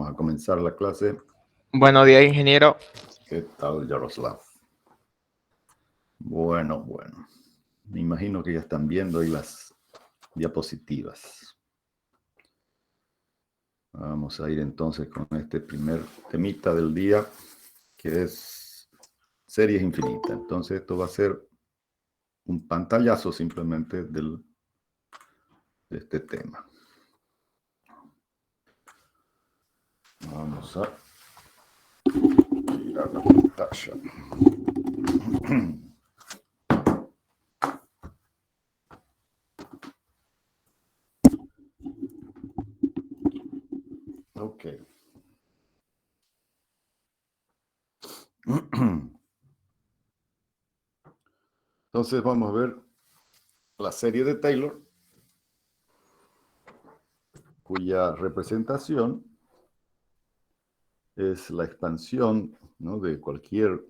a comenzar la clase. Buenos días, ingeniero. ¿Qué tal, Yaroslav? Bueno. Me imagino que ya están viendo ahí las diapositivas. Vamos a ir entonces con este primer temita del día, que es series infinitas. Entonces esto va a ser un pantallazo simplemente de este tema. Vamos a girar la pantalla. Ok. Entonces vamos a ver la serie de Taylor, cuya representación es la expansión, ¿no?, de cualquier,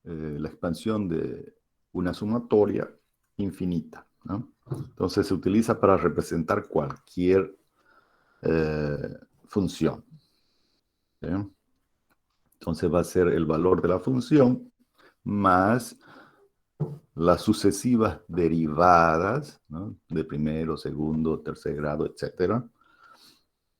la expansión de una sumatoria infinita, ¿no? Entonces se utiliza para representar cualquier función, ¿sí? Entonces va a ser el valor de la función más las sucesivas derivadas, ¿no?, de primero, segundo, tercer grado, etcétera,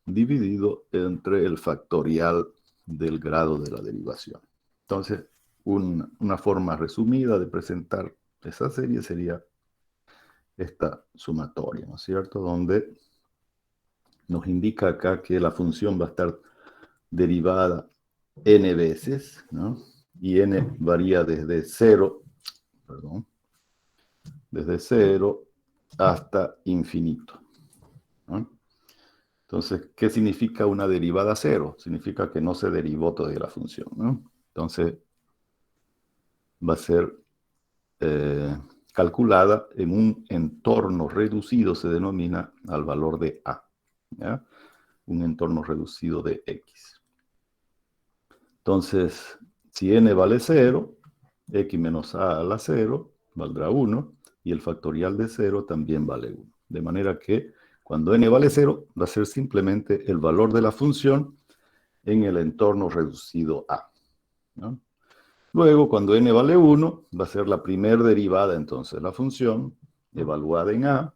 dividido entre el factorial del grado de la derivación. Entonces, una forma resumida de presentar esa serie sería esta sumatoria, ¿no es cierto?, donde nos indica acá que la función va a estar derivada n veces, ¿no? Y n varía desde 0 hasta infinito, ¿no? Entonces, ¿qué significa una derivada 0? Significa que no se derivó todavía la función, ¿no? Entonces, va a ser calculada en un entorno reducido, se denomina al valor de A, ¿ya? Un entorno reducido de X. Entonces, si n vale 0, X menos A a la 0 valdrá 1, y el factorial de 0 también vale 1. De manera que cuando n vale 0, va a ser simplemente el valor de la función en el entorno reducido A, ¿no? Luego, cuando n vale 1, va a ser la primera derivada, entonces, la función evaluada en A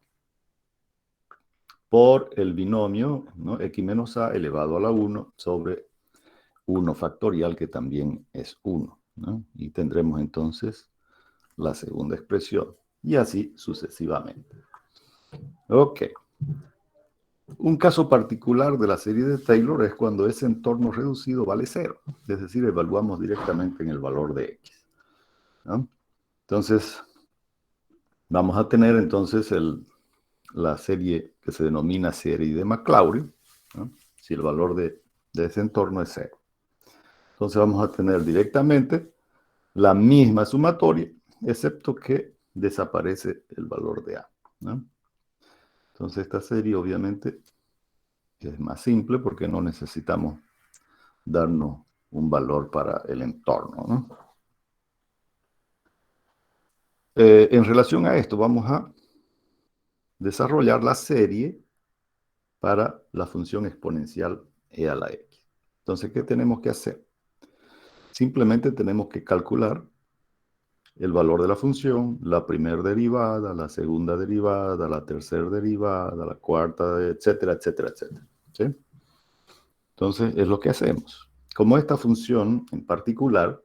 por el binomio, ¿no?, X menos A elevado a la 1 sobre 1 factorial, que también es 1, ¿no? Y tendremos entonces la segunda expresión, y así sucesivamente. Ok. Un caso particular de la serie de Taylor es cuando ese entorno reducido vale 0, es decir, evaluamos directamente en el valor de X, ¿no? Entonces, vamos a tener entonces la serie que se denomina serie de Maclaurin, ¿no?, si el valor de ese entorno es 0. Entonces vamos a tener directamente la misma sumatoria, excepto que desaparece el valor de A, ¿no? Entonces esta serie obviamente es más simple porque no necesitamos darnos un valor para el entorno, ¿no? En relación a esto, vamos a desarrollar la serie para la función exponencial e a la x. Entonces, ¿qué tenemos que hacer? Simplemente tenemos que calcular el valor de la función, la primera derivada, la segunda derivada, la tercera derivada, la cuarta, etcétera, etcétera, etcétera, ¿sí? Entonces, es lo que hacemos. Como esta función en particular,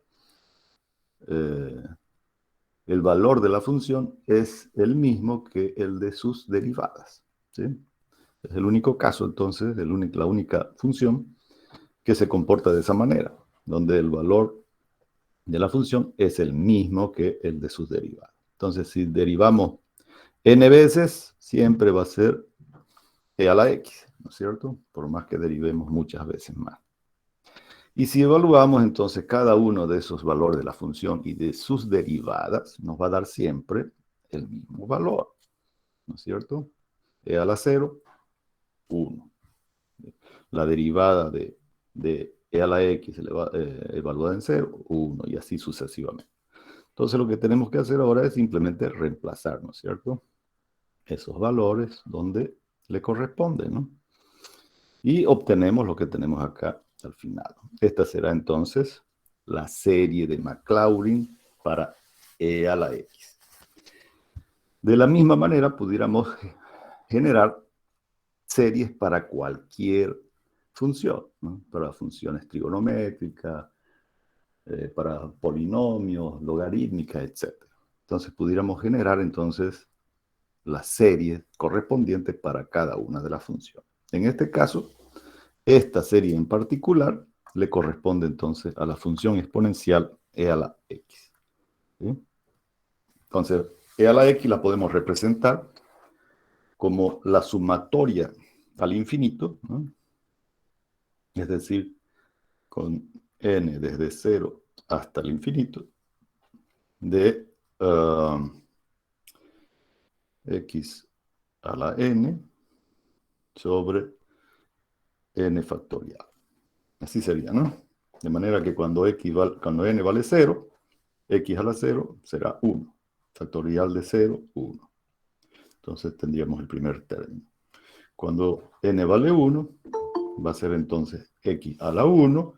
el valor de la función es el mismo que el de sus derivadas, ¿sí? Es el único caso, entonces, la única función que se comporta de esa manera, donde el valor de la función es el mismo que el de sus derivadas. Entonces, si derivamos n veces, siempre va a ser e a la x, ¿no es cierto?, por más que derivemos muchas veces más. Y si evaluamos entonces cada uno de esos valores de la función y de sus derivadas, nos va a dar siempre el mismo valor, ¿no es cierto? E a la 0, 1. La derivada de e a la x evaluada en 0, 1, y así sucesivamente. Entonces lo que tenemos que hacer ahora es simplemente reemplazar, ¿no es cierto?, esos valores donde le corresponden, ¿no? Y obtenemos lo que tenemos acá al final. Esta será entonces la serie de Maclaurin para e a la x. De la misma manera, pudiéramos generar series para cualquier función, ¿no? Para funciones trigonométricas, para polinomios, logarítmicas, etc. Entonces, pudiéramos generar entonces las series correspondientes para cada una de las funciones. En este caso, esta serie en particular le corresponde entonces a la función exponencial e a la x. ¿Sí? Entonces, e a la x la podemos representar como la sumatoria al infinito, ¿no? Es decir, con n desde 0 hasta el infinito, de x a la n sobre n factorial. Así sería, ¿no? De manera que cuando n vale 0, x a la 0 será 1. Factorial de 0, 1. Entonces tendríamos el primer término. Cuando n vale 1, va a ser entonces x a la 1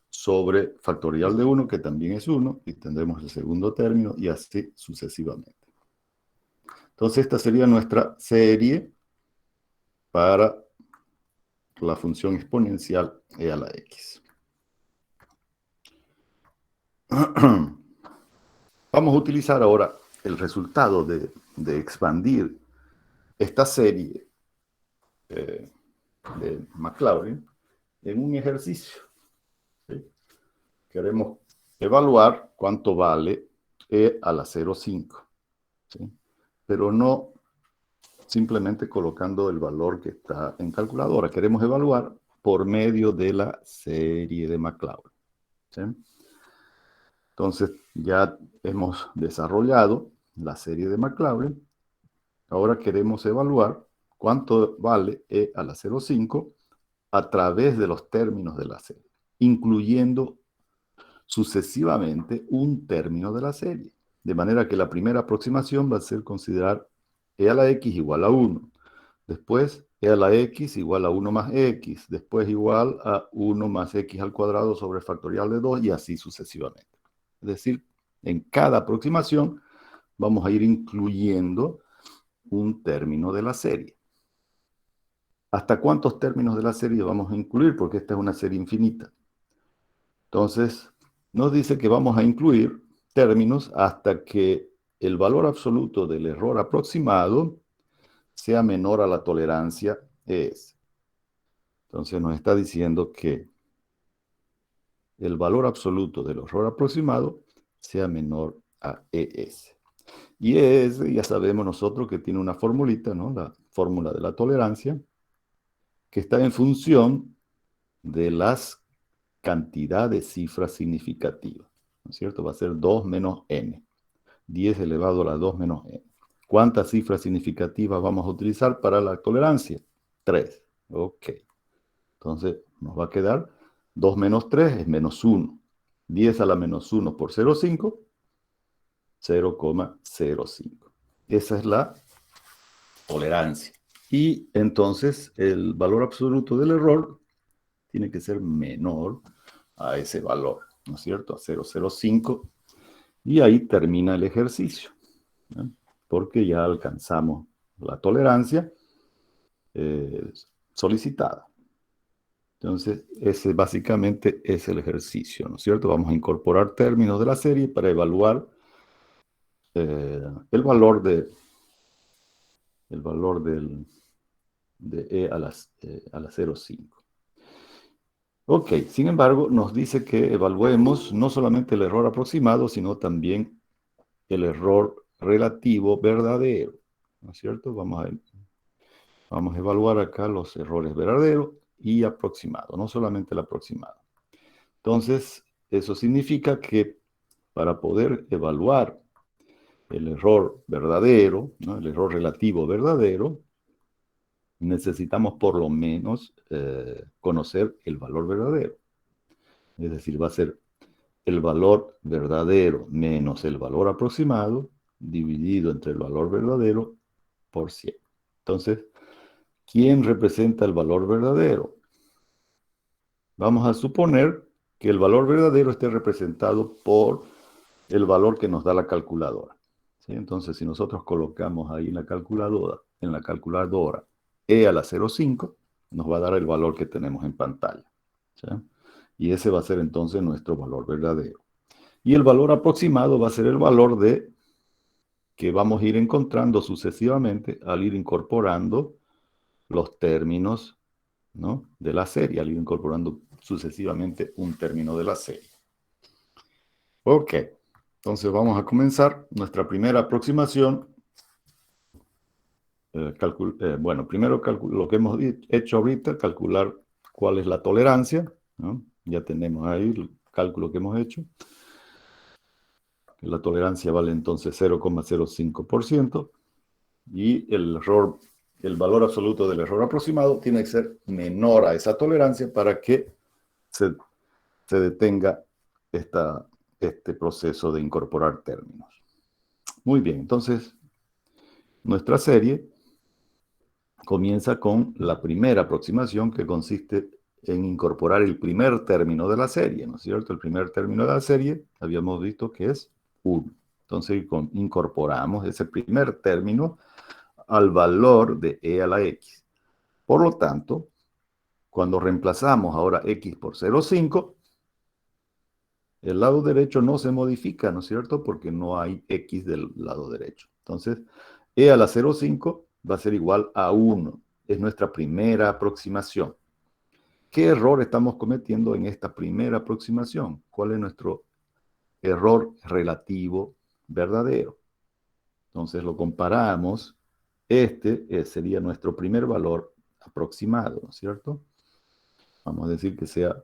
sobre factorial de 1, que también es 1, y tendremos el segundo término, y así sucesivamente. Entonces esta sería nuestra serie para la función exponencial e a la x. Vamos a utilizar ahora el resultado de expandir esta serie de Maclaurin en un ejercicio. ¿Sí? Queremos evaluar cuánto vale e a la 0,5. ¿Sí? Pero no simplemente colocando el valor que está en calculadora. Queremos evaluar por medio de la serie de Maclaurin. ¿Sí? Entonces, ya hemos desarrollado la serie de Maclaurin. Ahora queremos evaluar cuánto vale e a la 0,5 a través de los términos de la serie, incluyendo sucesivamente un término de la serie. De manera que la primera aproximación va a ser considerar e a la x igual a 1. Después, e a la x igual a 1 más x. Después igual a 1 más x al cuadrado sobre factorial de 2 y así sucesivamente. Es decir, en cada aproximación vamos a ir incluyendo un término de la serie. ¿Hasta cuántos términos de la serie vamos a incluir? Porque esta es una serie infinita. Entonces, nos dice que vamos a incluir términos hasta que el valor absoluto del error aproximado sea menor a la tolerancia ES. Entonces nos está diciendo que el valor absoluto del error aproximado sea menor a ES. Y ES ya sabemos nosotros que tiene una formulita, ¿no? La fórmula de la tolerancia, que está en función de las cantidad de cifras significativas, ¿no es cierto? Va a ser 2 menos n, 10 elevado a la 2 menos n. ¿Cuántas cifras significativas vamos a utilizar para la tolerancia? 3. Ok. Entonces nos va a quedar 2 menos 3 es menos 1. 10 a la menos 1 por 0,5, 0,05. Esa es la tolerancia. Y entonces el valor absoluto del error tiene que ser menor a ese valor, ¿no es cierto? A 0,05. Y ahí termina el ejercicio, ¿no? Porque ya alcanzamos la tolerancia solicitada. Entonces, ese básicamente es el ejercicio, ¿no es cierto? Vamos a incorporar términos de la serie para evaluar el valor de e a la 0,5. Ok, sin embargo, nos dice que evaluemos no solamente el error aproximado, sino también el error relativo verdadero, ¿no es cierto? Vamos a evaluar acá los errores verdaderos y aproximados, no solamente el aproximado. Entonces, eso significa que para poder evaluar el error verdadero, ¿no? El error relativo verdadero, necesitamos por lo menos conocer el valor verdadero. Es decir, va a ser el valor verdadero menos el valor aproximado dividido entre el valor verdadero por 100. Entonces, ¿quién representa el valor verdadero? Vamos a suponer que el valor verdadero esté representado por el valor que nos da la calculadora. ¿Sí? Entonces, si nosotros colocamos ahí en la calculadora e a la 0,5, nos va a dar el valor que tenemos en pantalla. ¿Sí? Y ese va a ser entonces nuestro valor verdadero. Y el valor aproximado va a ser el valor que vamos a ir encontrando sucesivamente al ir incorporando los términos, ¿no?, de la serie, al ir incorporando sucesivamente un término de la serie. Ok, entonces vamos a comenzar nuestra primera aproximación. Bueno, primero lo que hemos hecho ahorita, calcular cuál es la tolerancia, ¿no? Ya tenemos ahí el cálculo que hemos hecho. La tolerancia vale entonces 0,05% y el valor absoluto del error aproximado tiene que ser menor a esa tolerancia para que se detenga este proceso de incorporar términos. Muy bien, entonces nuestra serie comienza con la primera aproximación, que consiste en incorporar el primer término de la serie, ¿no es cierto? El primer término de la serie habíamos visto que es 1. Entonces incorporamos ese primer término al valor de e a la x. Por lo tanto, cuando reemplazamos ahora x por 0,5, el lado derecho no se modifica, ¿no es cierto? Porque no hay x del lado derecho. Entonces, e a la 0,5 va a ser igual a 1. Es nuestra primera aproximación. ¿Qué error estamos cometiendo en esta primera aproximación? ¿Cuál es nuestro error relativo verdadero? Entonces lo comparamos. Sería nuestro primer valor aproximado, ¿no es cierto? Vamos a decir que sea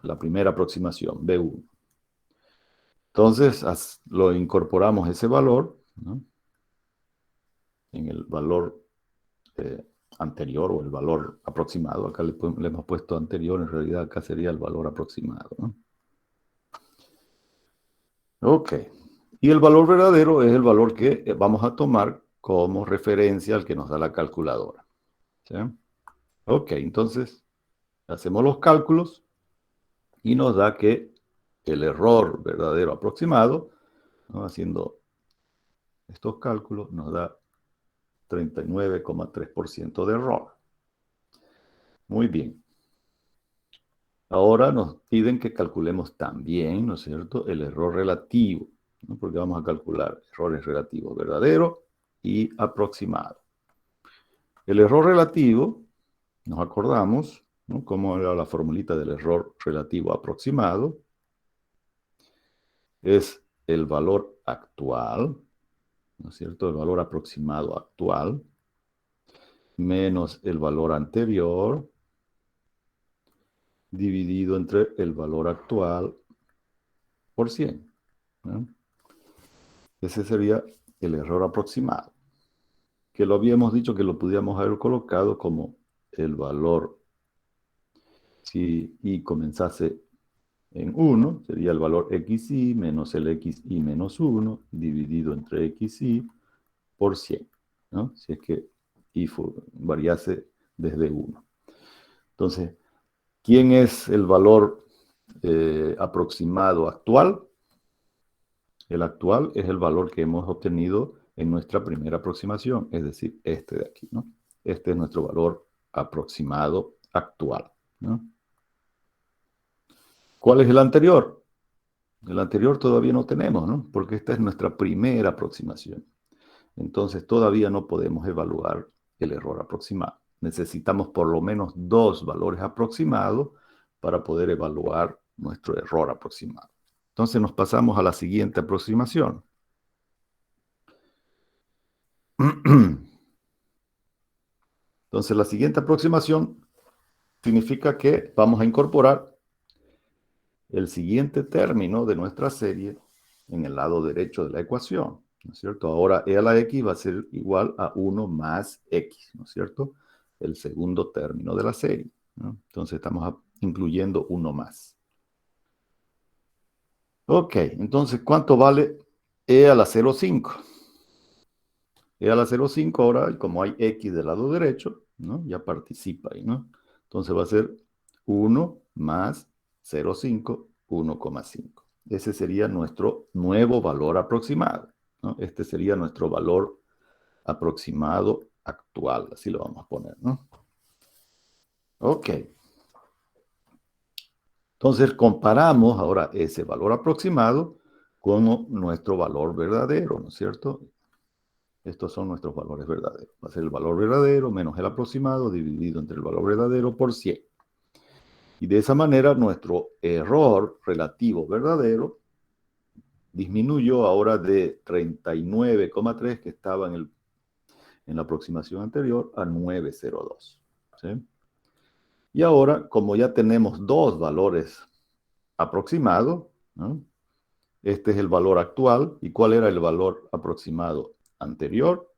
la primera aproximación, B1. Entonces lo incorporamos ese valor, ¿no?, en el valor anterior o el valor aproximado. Acá le hemos puesto anterior, en realidad acá sería el valor aproximado, ¿no? Ok. Y el valor verdadero es el valor que vamos a tomar como referencia al que nos da la calculadora. ¿Sí? Ok, entonces hacemos los cálculos y nos da que el error verdadero aproximado, ¿no?, haciendo estos cálculos, nos da 39,3% de error. Muy bien. Ahora nos piden que calculemos también, ¿no es cierto?, el error relativo, ¿no?, porque vamos a calcular errores relativos verdadero y aproximado. El error relativo, nos acordamos, ¿no?, cómo era la formulita del error relativo aproximado. Es el valor actual, ¿no es cierto?, el valor aproximado actual, menos el valor anterior, dividido entre el valor actual por 100. ¿No? Ese sería el error aproximado, que lo habíamos dicho que lo podíamos haber colocado como el valor, si y comenzase en 1, sería el valor xy menos el xy menos 1, dividido entre xy por 100, ¿no?, si es que y variase desde 1. Entonces, ¿quién es el valor aproximado actual? El actual es el valor que hemos obtenido en nuestra primera aproximación, es decir, este de aquí, ¿no? Este es nuestro valor aproximado actual, ¿no? ¿Cuál es el anterior? El anterior todavía no tenemos, ¿no?, porque esta es nuestra primera aproximación. Entonces todavía no podemos evaluar el error aproximado. Necesitamos por lo menos 2 valores aproximados para poder evaluar nuestro error aproximado. Entonces nos pasamos a la siguiente aproximación. Entonces la siguiente aproximación significa que vamos a incorporar el siguiente término de nuestra serie en el lado derecho de la ecuación, ¿no es cierto? Ahora e a la x va a ser igual a 1 más x, ¿no es cierto?, el segundo término de la serie, ¿no? Entonces estamos incluyendo 1 más. Ok, entonces, ¿cuánto vale e a la 0,5? E a la 0,5 ahora, como hay x del lado derecho, ¿no?, ya participa ahí, ¿no? Entonces va a ser 1 más 0,5, 1,5. Ese sería nuestro nuevo valor aproximado, ¿no? Este sería nuestro valor aproximado actual, así lo vamos a poner, ¿no? Ok. Entonces comparamos ahora ese valor aproximado con nuestro valor verdadero, ¿no es cierto? Estos son nuestros valores verdaderos. Va a ser el valor verdadero menos el aproximado dividido entre el valor verdadero por 100. Y de esa manera nuestro error relativo verdadero disminuyó ahora de 39,3 que estaba en la aproximación anterior a 9,02. ¿Sí? Y ahora, como ya tenemos dos valores aproximados, ¿no? Este es el valor actual. ¿Y cuál era el valor aproximado anterior?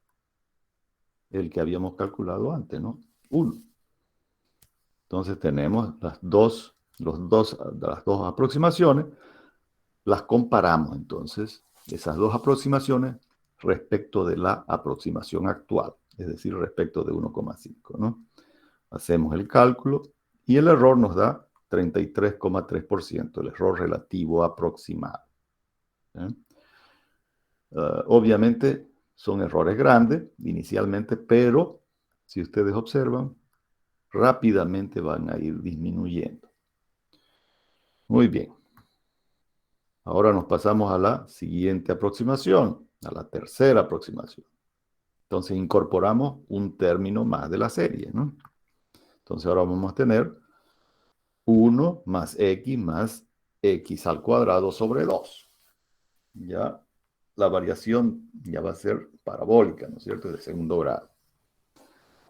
El que habíamos calculado antes, ¿no? 1. Entonces tenemos las dos aproximaciones, las comparamos entonces, esas dos aproximaciones respecto de la aproximación actual, es decir, respecto de 1,5, ¿no? Hacemos el cálculo y el error nos da 33,3%, el error relativo aproximado. Obviamente son errores grandes inicialmente, pero si ustedes observan, rápidamente van a ir disminuyendo. Muy bien. Ahora nos pasamos a la siguiente aproximación, a la tercera aproximación. Entonces incorporamos un término más de la serie, ¿no? Entonces ahora vamos a tener 1 más x al cuadrado sobre 2. Ya la variación ya va a ser parabólica, ¿no es cierto? De segundo grado.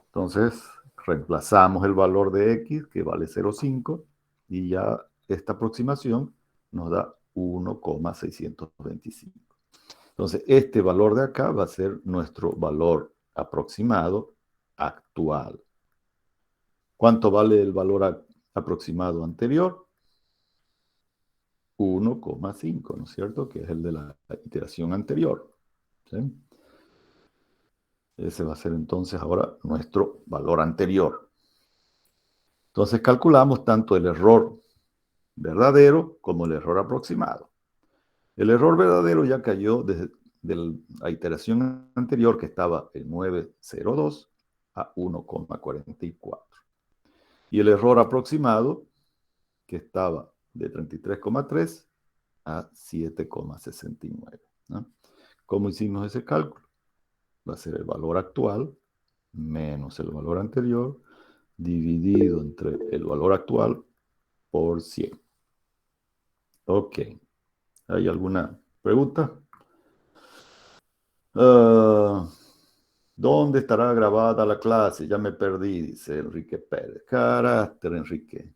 Entonces reemplazamos el valor de x, que vale 0,5, y ya esta aproximación nos da 1,625. Entonces, este valor de acá va a ser nuestro valor aproximado actual. ¿Cuánto vale el valor aproximado anterior? 1,5, ¿no es cierto? Que es el de la iteración anterior. ¿Sí? Ese va a ser entonces ahora nuestro valor anterior. Entonces calculamos tanto el error verdadero como el error aproximado. El error verdadero ya cayó desde la iteración anterior, que estaba en 9,02 a 1,44. Y el error aproximado, que estaba de 33,3 a 7,69. ¿No? ¿Cómo hicimos ese cálculo? Va a ser el valor actual menos el valor anterior dividido entre el valor actual por 100. Ok. ¿Hay alguna pregunta? ¿Dónde estará grabada la clase? Ya me perdí, dice Enrique Pérez. Carácter, Enrique.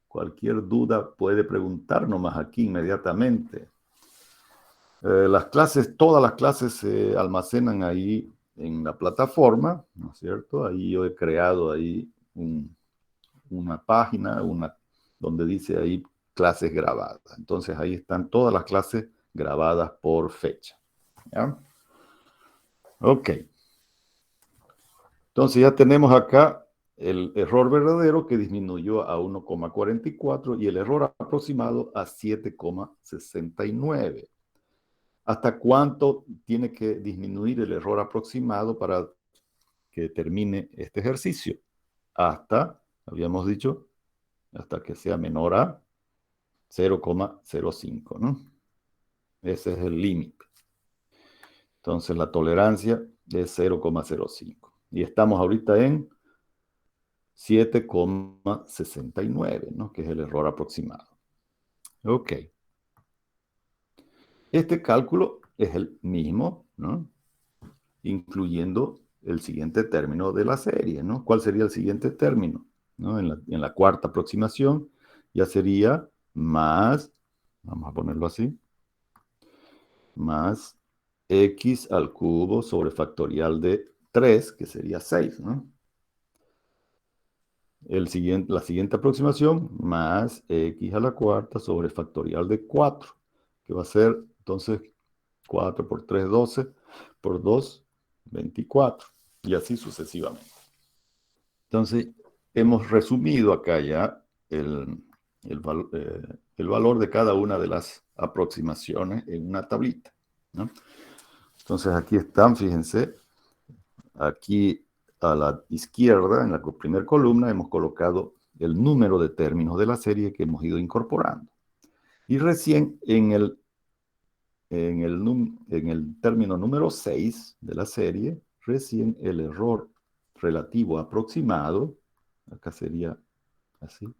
Cualquier duda puede preguntar nomás aquí inmediatamente. Las clases, todas las clases se almacenan ahí en la plataforma, ¿no es cierto? Ahí yo he creado ahí una página, donde dice ahí clases grabadas. Entonces ahí están todas las clases grabadas por fecha. ¿Ya? Ok. Entonces ya tenemos acá el error verdadero que disminuyó a 1,44 y el error aproximado a 7,69. ¿Hasta cuánto tiene que disminuir el error aproximado para que termine este ejercicio? Hasta, habíamos dicho, hasta que sea menor a 0,05, ¿no? Ese es el límite. Entonces la tolerancia es 0,05. Y estamos ahorita en 7,69, ¿no? Que es el error aproximado. Ok. Este cálculo es el mismo, ¿no? Incluyendo el siguiente término de la serie, ¿no? ¿Cuál sería el siguiente término? ¿No? En la cuarta aproximación ya sería más, vamos a ponerlo así, más x al cubo sobre factorial de 3, que sería 6, ¿no? La siguiente aproximación, más x a la cuarta sobre factorial de 4, que va a ser, entonces, 4 por 3, 12, por 2, 24, y así sucesivamente. Entonces, hemos resumido acá ya el, el valor de cada una de las aproximaciones en una tablita, ¿no? Entonces aquí están, fíjense, aquí a la izquierda, en la primera columna, hemos colocado el número de términos de la serie que hemos ido incorporando. Y recién en el término número 6 de la serie, recién el error relativo aproximado, acá sería así,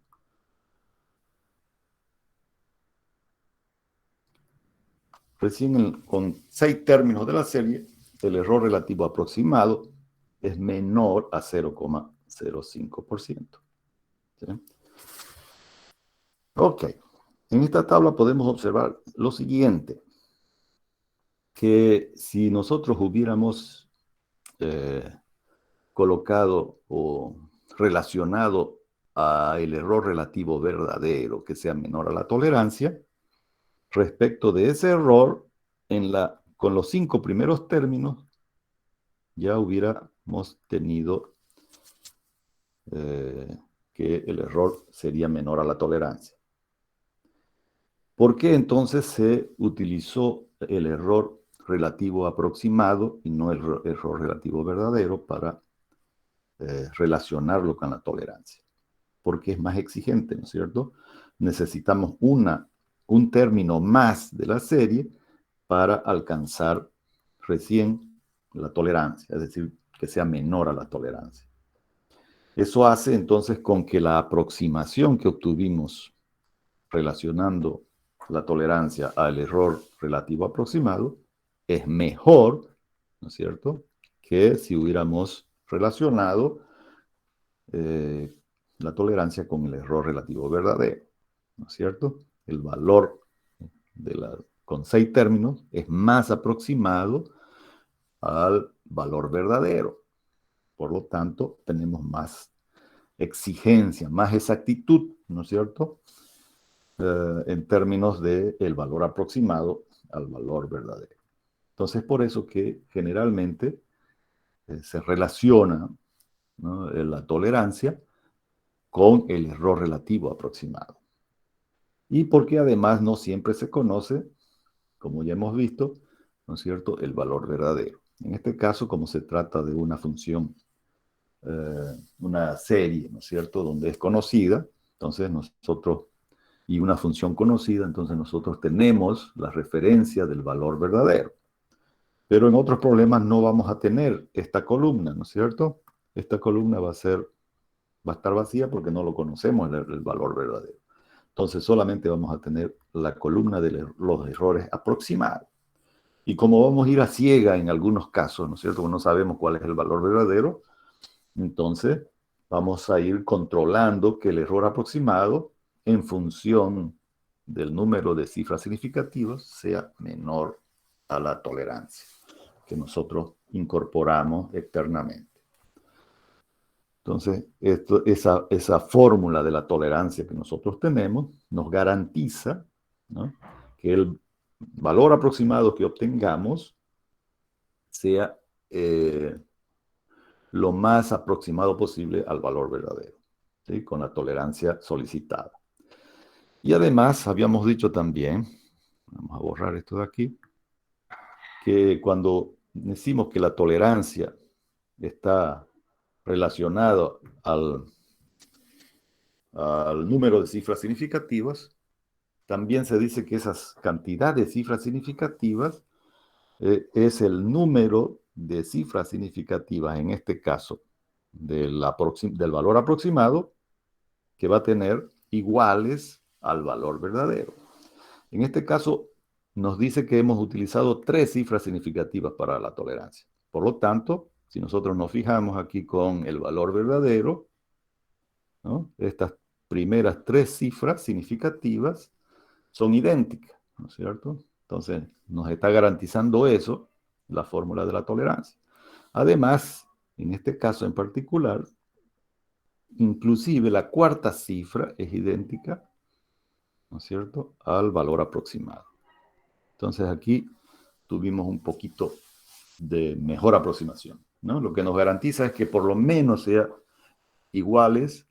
recién con 6 términos de la serie, el error relativo aproximado es menor a 0,05%. ¿Sí? Ok, en esta tabla podemos observar lo siguiente, que si nosotros hubiéramos colocado o relacionado a el error relativo verdadero que sea menor a la tolerancia, respecto de ese error, con los 5 primeros términos, ya hubiéramos tenido que el error sería menor a la tolerancia. ¿Por qué entonces se utilizó el error relativo aproximado y no el error relativo verdadero para relacionarlo con la tolerancia? Porque es más exigente, ¿no es cierto? Necesitamos un término más de la serie para alcanzar recién la tolerancia, es decir, que sea menor a la tolerancia. Eso hace entonces con que la aproximación que obtuvimos relacionando la tolerancia al error relativo aproximado es mejor, ¿no es cierto?, que si hubiéramos relacionado la tolerancia con el error relativo verdadero, ¿no es cierto? El valor con 6 términos es más aproximado al valor verdadero. Por lo tanto, tenemos más exigencia, más exactitud, ¿no es cierto?, en términos del valor aproximado al valor verdadero. Entonces, por eso que generalmente se relaciona, ¿no?, la tolerancia con el error relativo aproximado. Y porque además no siempre se conoce, como ya hemos visto, ¿no es cierto?, el valor verdadero. En este caso, como se trata de una función, una serie, ¿no es cierto?, donde es conocida, entonces nosotros, y una función conocida, entonces nosotros tenemos la referencia del valor verdadero. Pero en otros problemas no vamos a tener esta columna, ¿no es cierto? Esta columna va a estar vacía porque no lo conocemos el valor verdadero. Entonces solamente vamos a tener la columna de los errores aproximados. Y como vamos a ir a ciega en algunos casos, ¿no es cierto?, no sabemos cuál es el valor verdadero, entonces vamos a ir controlando que el error aproximado, en función del número de cifras significativas, sea menor a la tolerancia que nosotros incorporamos externamente. Entonces, esa fórmula de la tolerancia que nosotros tenemos nos garantiza, ¿no?, que el valor aproximado que obtengamos sea lo más aproximado posible al valor verdadero, ¿sí?, con la tolerancia solicitada. Y además, habíamos dicho también, vamos a borrar esto de aquí, que cuando decimos que la tolerancia está relacionado al número de cifras significativas, también se dice que esas cantidades de cifras significativas es el número de cifras significativas, en este caso, del valor aproximado, que va a tener iguales al valor verdadero. En este caso, nos dice que hemos utilizado 3 cifras significativas para la tolerancia. Por lo tanto, si nosotros nos fijamos aquí con el valor verdadero, ¿no?, estas primeras 3 cifras significativas son idénticas, ¿no es cierto? Entonces, nos está garantizando eso, la fórmula de la tolerancia. Además, en este caso en particular, inclusive la cuarta cifra es idéntica, ¿no es cierto?, al valor aproximado. Entonces aquí tuvimos un poquito de mejor aproximación, ¿no? Lo que nos garantiza es que por lo menos sean iguales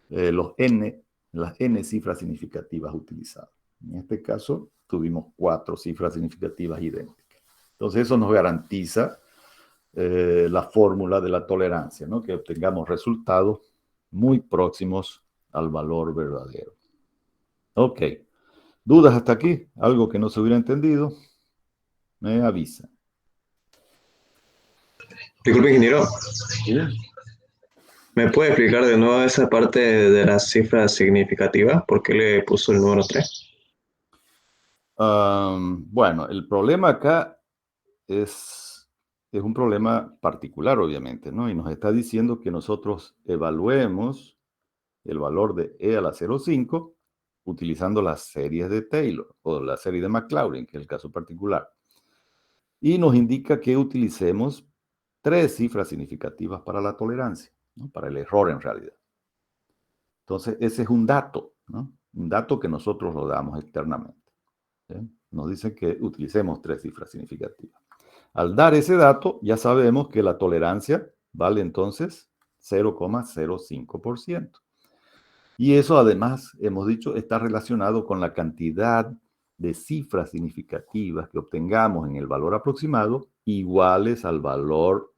las n cifras significativas utilizadas. En este caso, tuvimos 4 cifras significativas idénticas. Entonces, eso nos garantiza la fórmula de la tolerancia, ¿no? Que obtengamos resultados muy próximos al valor verdadero. Ok. ¿Dudas hasta aquí? ¿Algo que no se hubiera entendido? Me avisa. Disculpe, ingeniero, ¿Sí? ¿me puede explicar de nuevo esa parte de las cifras significativas? ¿Por qué le puso el número 3? Bueno, el problema acá es un problema particular, obviamente, ¿no? Y nos está diciendo que nosotros evaluemos el valor de e a la 0,5 utilizando las series de Taylor o la serie de Maclaurin, que es el caso particular. Y nos indica que utilicemos 3 cifras significativas para la tolerancia, ¿no? Para el error en realidad. Entonces, ese es un dato, ¿no? Un dato que nosotros lo damos externamente. ¿Sí? Nos dice que utilicemos 3 cifras significativas. Al dar ese dato, ya sabemos que la tolerancia vale entonces 0,05%. Y eso además, hemos dicho, está relacionado con la cantidad de cifras significativas que obtengamos en el valor aproximado iguales al valor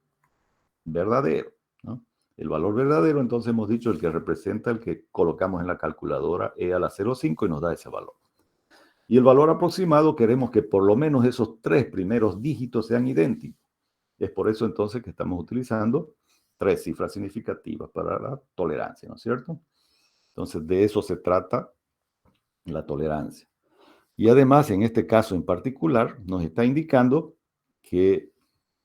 verdadero, ¿no? El valor verdadero, entonces hemos dicho, el que representa el que colocamos en la calculadora e a la 0,5 y nos da ese valor. Y el valor aproximado queremos que por lo menos esos 3 primeros dígitos sean idénticos. Es por eso entonces que estamos utilizando 3 cifras significativas para la tolerancia, ¿no es cierto? Entonces de eso se trata la tolerancia. Y además, en este caso en particular, nos está indicando que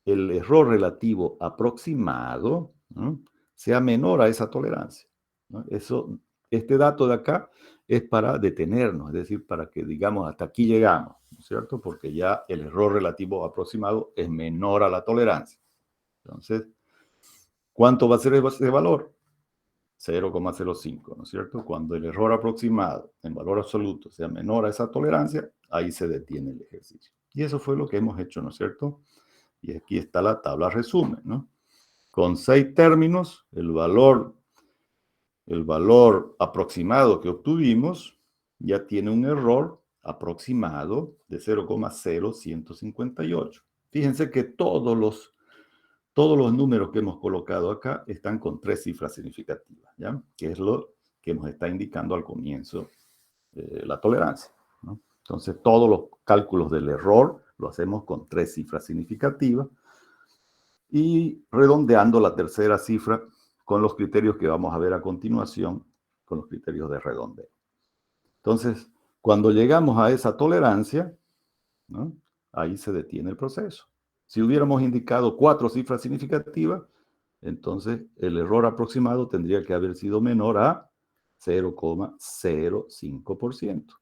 el error relativo aproximado, ¿no?, sea menor a esa tolerancia, ¿no? Este dato de acá es para detenernos, es decir, para que digamos hasta aquí llegamos, ¿no es cierto? Porque ya el error relativo aproximado es menor a la tolerancia. Entonces, ¿cuánto va a ser ese valor? 0,05, ¿no es cierto? Cuando el error aproximado en valor absoluto sea menor a esa tolerancia, ahí se detiene el ejercicio. Y eso fue lo que hemos hecho, ¿no es cierto? Y aquí está la tabla resumen, ¿no? Con 6 términos, el valor aproximado que obtuvimos ya tiene un error aproximado de 0,0158. Fíjense que todos los números que hemos colocado acá están con 3 cifras significativas, ¿ya? Que es lo que nos está indicando al comienzo la tolerancia, ¿no? Entonces, todos los cálculos del error lo hacemos con 3 cifras significativas y redondeando la tercera cifra con los criterios que vamos a ver a continuación, con los criterios de redondeo. Entonces, cuando llegamos a esa tolerancia, ¿no?, ahí se detiene el proceso. Si hubiéramos indicado 4 cifras significativas, entonces el error aproximado tendría que haber sido menor a 0,05%.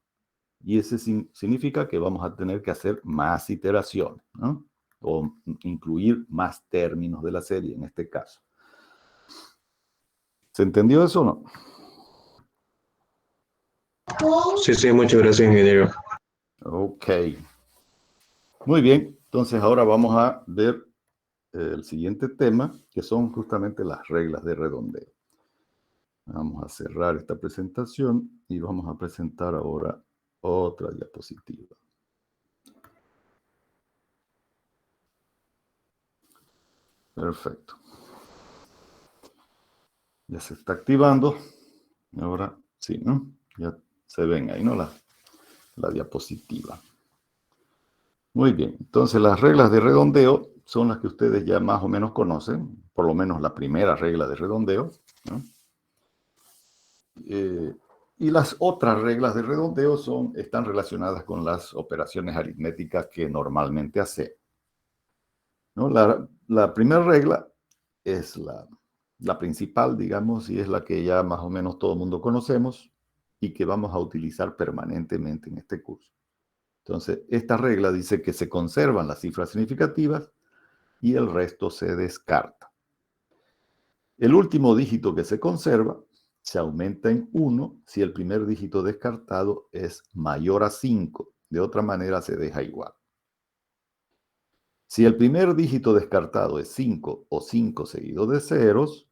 Y ese significa que vamos a tener que hacer más iteraciones, ¿no?, o incluir más términos de la serie en este caso. ¿Se entendió eso o no? Sí, muchas gracias, ingeniero. Ok. Muy bien, entonces ahora vamos a ver el siguiente tema, que son justamente las reglas de redondeo. Vamos a cerrar esta presentación y vamos a presentar ahora otra diapositiva. Perfecto. Ya se está activando. Ahora sí, ¿no? Ya se ven ahí, ¿no? La diapositiva. Muy bien. Entonces, las reglas de redondeo son las que ustedes ya más o menos conocen, por lo menos la primera regla de redondeo, ¿no? Y las otras reglas de redondeo están relacionadas con las operaciones aritméticas que normalmente hacemos, ¿no? La primera regla es la principal, digamos, y es la que ya más o menos todo el mundo conocemos y que vamos a utilizar permanentemente en este curso. Entonces, esta regla dice que se conservan las cifras significativas y el resto se descarta. El último dígito que se conserva se aumenta en 1 si el primer dígito descartado es mayor a 5. De otra manera se deja igual. Si el primer dígito descartado es 5 o 5 seguido de ceros,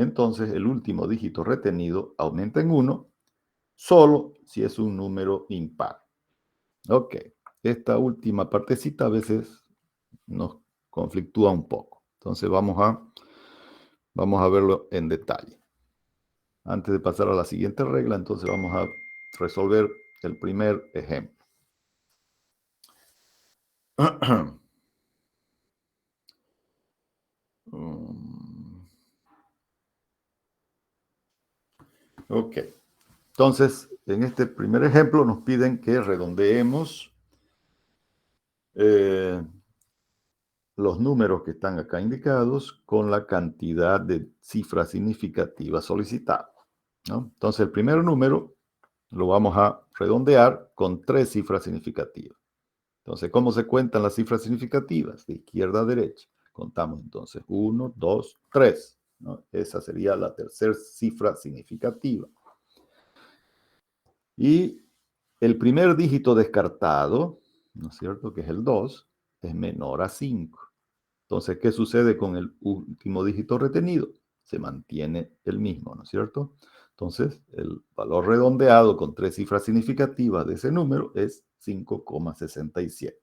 entonces el último dígito retenido aumenta en 1 solo si es un número impar. Ok, esta última partecita a veces nos conflictúa un poco. Entonces vamos a verlo en detalle. Antes de pasar a la siguiente regla, entonces vamos a resolver el primer ejemplo. Ok, entonces en este primer ejemplo nos piden que redondeemos los números que están acá indicados con la cantidad de cifras significativas solicitadas, ¿no? Entonces el primer número lo vamos a redondear con 3 cifras significativas. Entonces, ¿cómo se cuentan las cifras significativas? De izquierda a derecha. Contamos entonces 1, 2, 3, ¿no? Esa sería la tercera cifra significativa. Y el primer dígito descartado, ¿no es cierto? Que es el 2, es menor a 5. Entonces, ¿qué sucede con el último dígito retenido? Se mantiene el mismo, ¿no es cierto? Entonces, el valor redondeado con 3 cifras significativas de ese número es 5,67.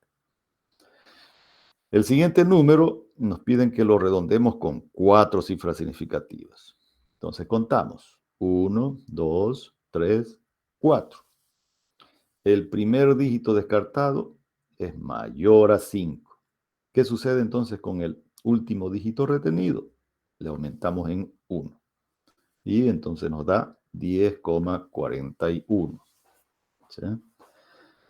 El siguiente número nos piden que lo redondemos con 4 cifras significativas. Entonces, contamos. 1, 2, 3, 4. El primer dígito descartado es mayor a 5. ¿Qué sucede entonces con el último dígito retenido? Le aumentamos en 1. Y entonces nos da 10,41. ¿Sí?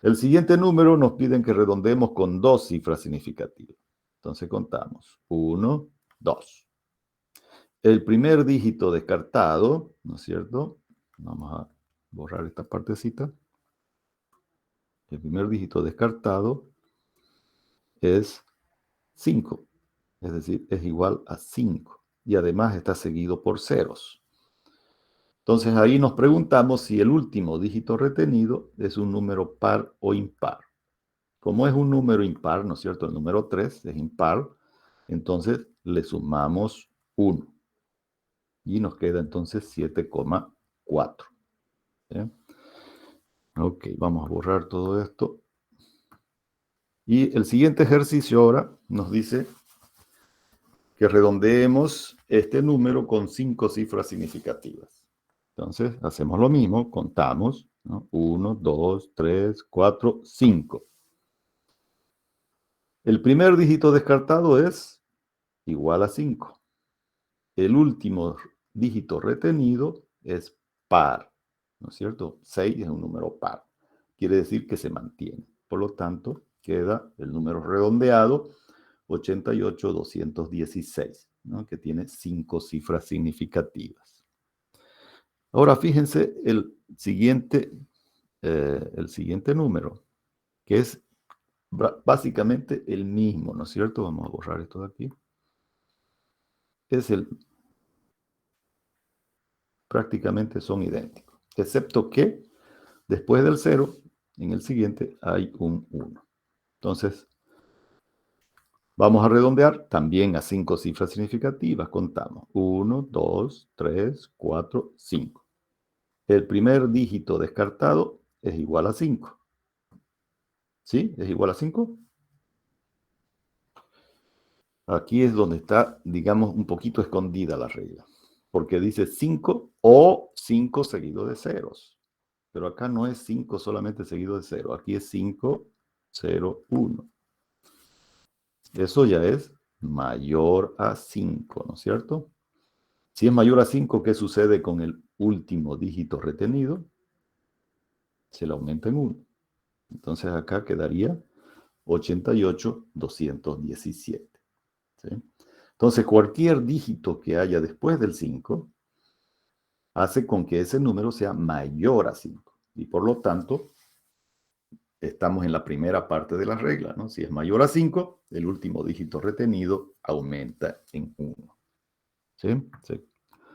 El siguiente número nos piden que redondeemos con 2 cifras significativas. Entonces contamos. 1, 2. El primer dígito descartado, ¿no es cierto? Vamos a borrar esta partecita. El primer dígito descartado es 5. Es decir, es igual a 5. Y además está seguido por ceros. Entonces ahí nos preguntamos si el último dígito retenido es un número par o impar. Como es un número impar, ¿no es cierto? El número 3 es impar. Entonces le sumamos 1. Y nos queda entonces 7,4. ¿Sí? Ok, vamos a borrar todo esto. Y el siguiente ejercicio ahora nos dice que redondeemos este número con 5 cifras significativas. Entonces, hacemos lo mismo, contamos, ¿no? 1, 2, 3, 4, 5. El primer dígito descartado es igual a 5. El último dígito retenido es par, ¿no es cierto? 6 es un número par. Quiere decir que se mantiene. Por lo tanto, queda el número redondeado 88,216, ¿no? Que tiene 5 cifras significativas. Ahora fíjense el siguiente número, que es básicamente el mismo, ¿no es cierto? Vamos a borrar esto de aquí. Prácticamente son idénticos, excepto que después del 0, en el siguiente hay un 1. Entonces, vamos a redondear también a 5 cifras significativas. Contamos 1, 2, 3, 4, 5. El primer dígito descartado es igual a 5. ¿Sí? ¿Es igual a 5? Aquí es donde está, digamos, un poquito escondida la regla. Porque dice 5 o 5 seguido de ceros. Pero acá no es 5 solamente seguido de 0. Aquí es 5, 0, 1. Eso ya es mayor a 5, ¿no es cierto? Si es mayor a 5, ¿qué sucede con el último dígito retenido? Se le aumenta en 1. Entonces acá quedaría 88,217. ¿Sí? Entonces cualquier dígito que haya después del 5 hace con que ese número sea mayor a 5. Y por lo tanto, estamos en la primera parte de la regla, ¿no? Si es mayor a 5, el último dígito retenido aumenta en 1. ¿Sí?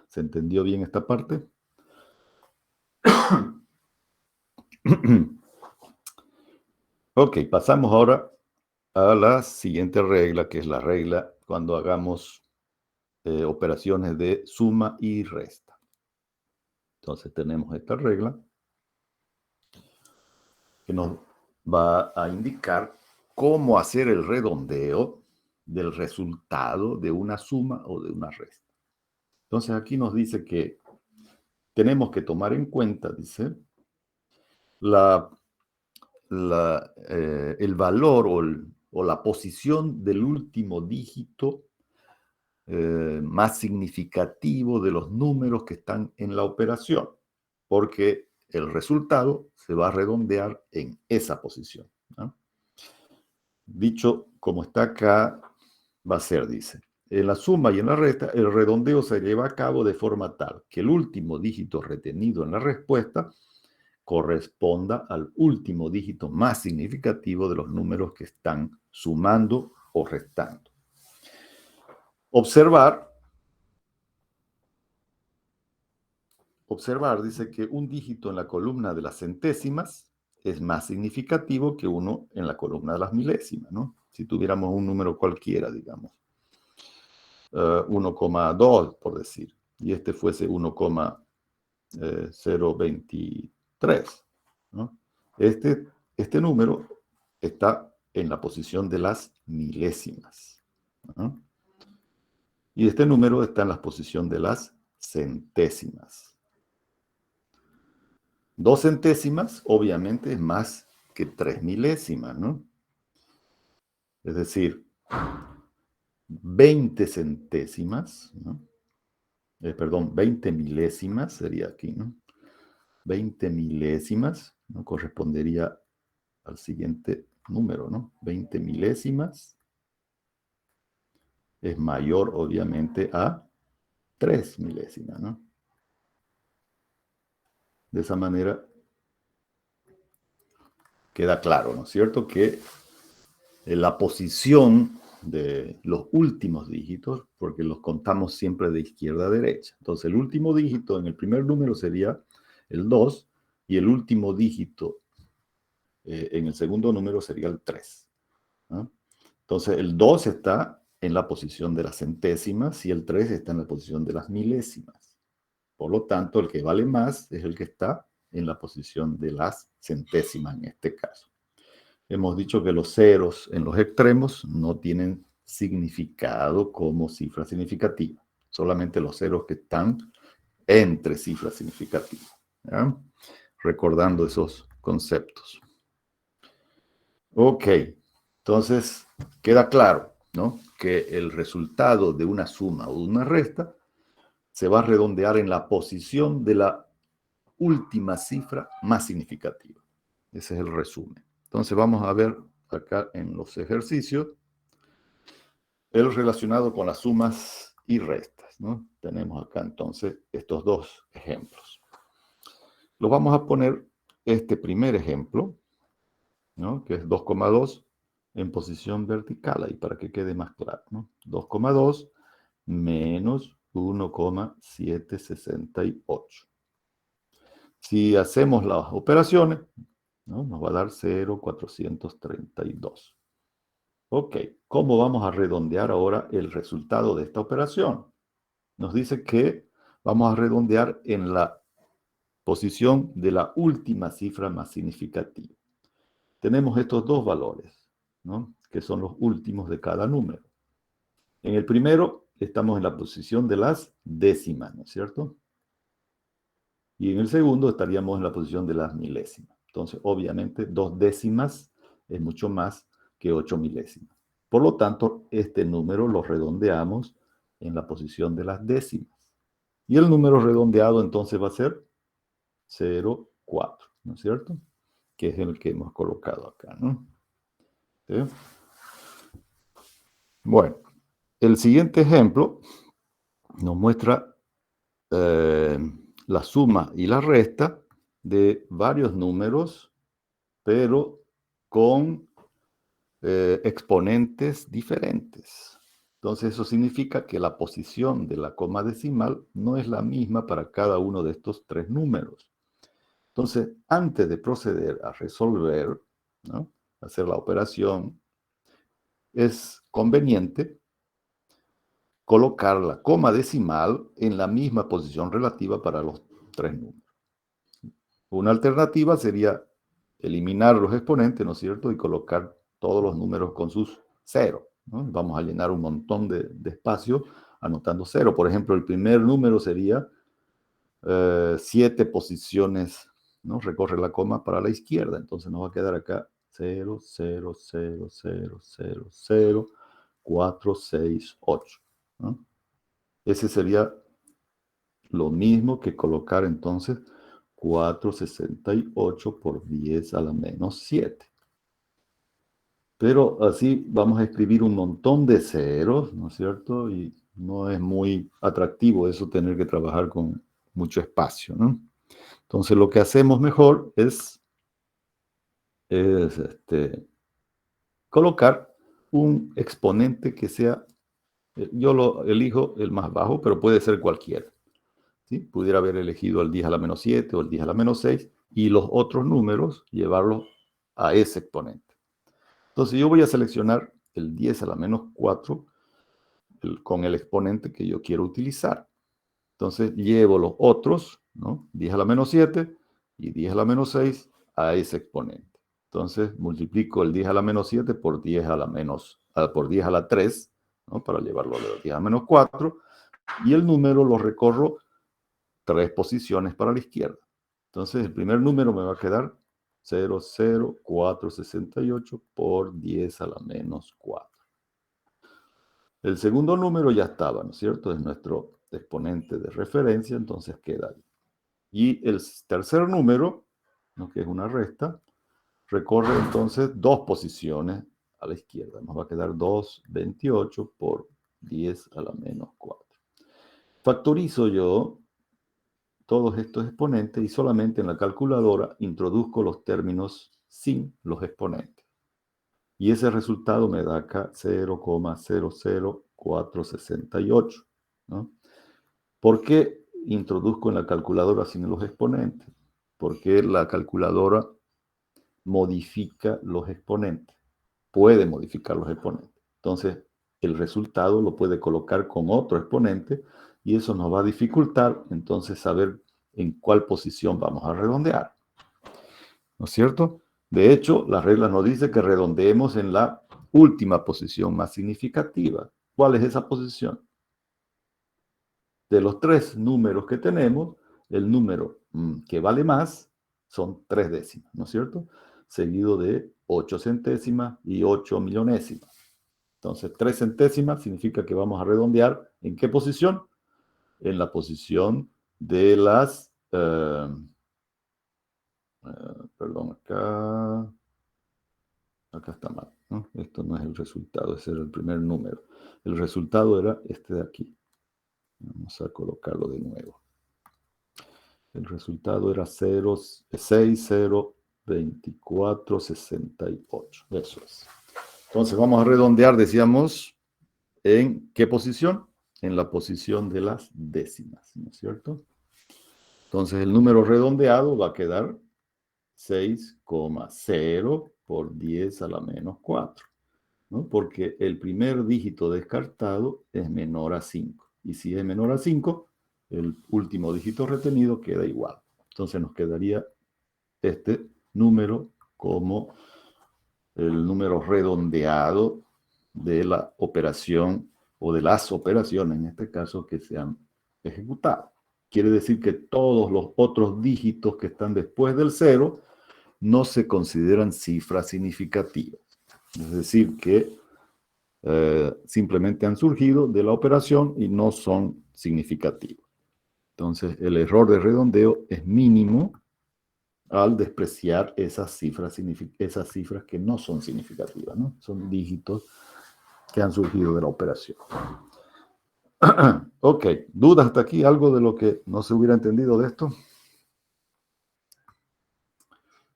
¿Se entendió bien esta parte? Ok, pasamos ahora a la siguiente regla, que es la regla cuando hagamos operaciones de suma y resta. Entonces tenemos esta regla que nos va a indicar cómo hacer el redondeo del resultado de una suma o de una resta. Entonces aquí nos dice que tenemos que tomar en cuenta, dice, el valor o la posición del último dígito más significativo de los números que están en la operación, porque el resultado se va a redondear en esa posición, ¿no? Dicho como está acá, va a ser, dice, en la suma y en la resta, el redondeo se lleva a cabo de forma tal que el último dígito retenido en la respuesta corresponda al último dígito más significativo de los números que están sumando o restando. Observar, dice que un dígito en la columna de las centésimas es más significativo que uno en la columna de las milésimas, ¿no? Si tuviéramos un número cualquiera, digamos, 1,2, por decir, y este fuese 1,023, ¿no? Este número está en la posición de las milésimas, ¿no? Y este número está en la posición de las centésimas. 2 centésimas, obviamente, es más que 3 milésimas, ¿no? Es decir, 20 centésimas, ¿no? 20 milésimas sería aquí, ¿no? 20 milésimas, ¿no? Correspondería al siguiente número, ¿no? 20 milésimas es mayor, obviamente, a 3 milésimas, ¿no? De esa manera queda claro, ¿no es cierto?, que la posición de los últimos dígitos, porque los contamos siempre de izquierda a derecha. Entonces, el último dígito en el primer número sería el 2, y el último dígito en el segundo número sería el 3, ¿no? Entonces, el 2 está en la posición de las centésimas y el 3 está en la posición de las milésimas. Por lo tanto, el que vale más es el que está en la posición de las centésimas en este caso. Hemos dicho que los ceros en los extremos no tienen significado como cifra significativa. Solamente los ceros que están entre cifras significativas, ¿ya? Recordando esos conceptos. Ok, entonces queda claro, ¿no?, que el resultado de una suma o de una resta se va a redondear en la posición de la última cifra más significativa. Ese es el resumen. Entonces vamos a ver acá en los ejercicios el relacionado con las sumas y restas, ¿no? Tenemos acá entonces estos dos ejemplos. Los vamos a poner este primer ejemplo, ¿no?, que es 2,2 en posición vertical, ahí para que quede más claro, ¿no? 2,2 menos 1,768. Si hacemos las operaciones, ¿no?, nos va a dar 0,432. Ok, ¿cómo vamos a redondear ahora el resultado de esta operación? Nos dice que vamos a redondear en la posición de la última cifra más significativa. Tenemos estos dos valores, ¿no?, que son los últimos de cada número. En el primero estamos en la posición de las décimas, ¿no es cierto? Y en el segundo estaríamos en la posición de las milésimas. Entonces, obviamente, 2 décimas es mucho más que 8 milésimas. Por lo tanto, este número lo redondeamos en la posición de las décimas. Y el número redondeado entonces va a ser 0,4, ¿no es cierto?, que es el que hemos colocado acá, ¿no? ¿Sí? Bueno, el siguiente ejemplo nos muestra la suma y la resta de varios números, pero con exponentes diferentes. Entonces, eso significa que la posición de la coma decimal no es la misma para cada uno de estos tres números. Entonces, antes de proceder a resolver, ¿no?, hacer la operación, es conveniente colocar la coma decimal en la misma posición relativa para los tres números. Una alternativa sería eliminar los exponentes, ¿no es cierto? Y colocar todos los números con sus ceros, ¿no? Vamos a llenar un montón de espacio anotando cero. Por ejemplo, el primer número sería 7 posiciones, ¿no? Recorre la coma para la izquierda. Entonces nos va a quedar acá 0, 0, 0, 0, 0, 0, 4, 6, 8, ¿no? Ese sería lo mismo que colocar entonces 468 por 10 a la menos 7. Pero así vamos a escribir un montón de ceros, ¿no es cierto? Y no es muy atractivo eso, tener que trabajar con mucho espacio, ¿no? Entonces lo que hacemos mejor es colocar un exponente que sea, yo lo elijo el más bajo, pero puede ser cualquiera, ¿sí? Pudiera haber elegido el 10 a la menos 7 o el 10 a la menos 6 y los otros números llevarlos a ese exponente. Entonces yo voy a seleccionar el 10 a la menos 4 con el exponente que yo quiero utilizar. Entonces llevo los otros, ¿no? 10 a la menos 7 y 10 a la menos 6 a ese exponente. Entonces multiplico el 10 a la menos 7 por 10 a la menos, por 10 a la 3, ¿no? Para llevarlo de 10 a la menos 4. Y el número lo recorro 3 posiciones para la izquierda. Entonces el primer número me va a quedar 0,0468 por 10 a la menos 4. El segundo número ya estaba, ¿no es cierto? Es nuestro exponente de referencia, entonces queda ahí. Y el tercer número, ¿no? Que es una resta, recorre entonces 2 posiciones a la izquierda. Nos va a quedar 2,28 por 10 a la menos 4. Factorizo yo todos estos exponentes y solamente en la calculadora introduzco los términos sin los exponentes. Y ese resultado me da acá 0,00468, ¿no? ¿Por qué introduzco en la calculadora sin los exponentes? Porque la calculadora modifica los exponentes, puede modificar los exponentes. Entonces, el resultado lo puede colocar con otro exponente y eso nos va a dificultar entonces saber en cuál posición vamos a redondear. ¿No es cierto? De hecho, la regla nos dice que redondeemos en la última posición más significativa. ¿Cuál es esa posición? De los 3 números que tenemos, el número que vale más son 3 décimas, ¿no es cierto? Seguido de 8 centésimas y 8 millonésimas. Entonces, 3 centésimas significa que vamos a redondear ¿en qué posición? En la posición de las... perdón, acá está mal, ¿no? Esto no es el resultado, ese era el primer número. El resultado era este de aquí. Vamos a colocarlo de nuevo. El resultado era 602468. Eso es. Entonces vamos a redondear, decíamos, ¿en qué posición? En la posición de las décimas, ¿no es cierto? Entonces el número redondeado va a quedar 6,0 por 10 a la menos 4, ¿no? Porque el primer dígito descartado es menor a 5. Y si es menor a 5, el último dígito retenido queda igual. Entonces nos quedaría este número como el número redondeado de la operación o de las operaciones, en este caso, que se han ejecutado. Quiere decir que todos los otros dígitos que están después del 0 no se consideran cifras significativas. Es decir, que simplemente han surgido de la operación y no son significativos. Entonces, el error de redondeo es mínimo al despreciar esas cifras que no son significativas, ¿no? Son dígitos que han surgido de la operación. Ok, ¿dudas hasta aquí? ¿Algo de lo que no se hubiera entendido de esto?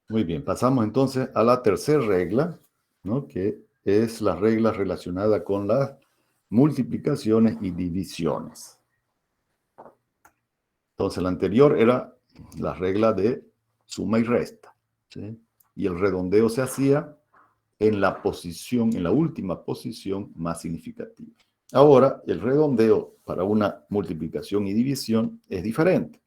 Muy bien, pasamos entonces a la tercera regla, ¿no? Que es la regla relacionada con las multiplicaciones y divisiones. Entonces, la anterior era la regla de suma y resta, ¿sí? Y el redondeo se hacía en la posición, en la última posición más significativa. Ahora, el redondeo para una multiplicación y división es diferente.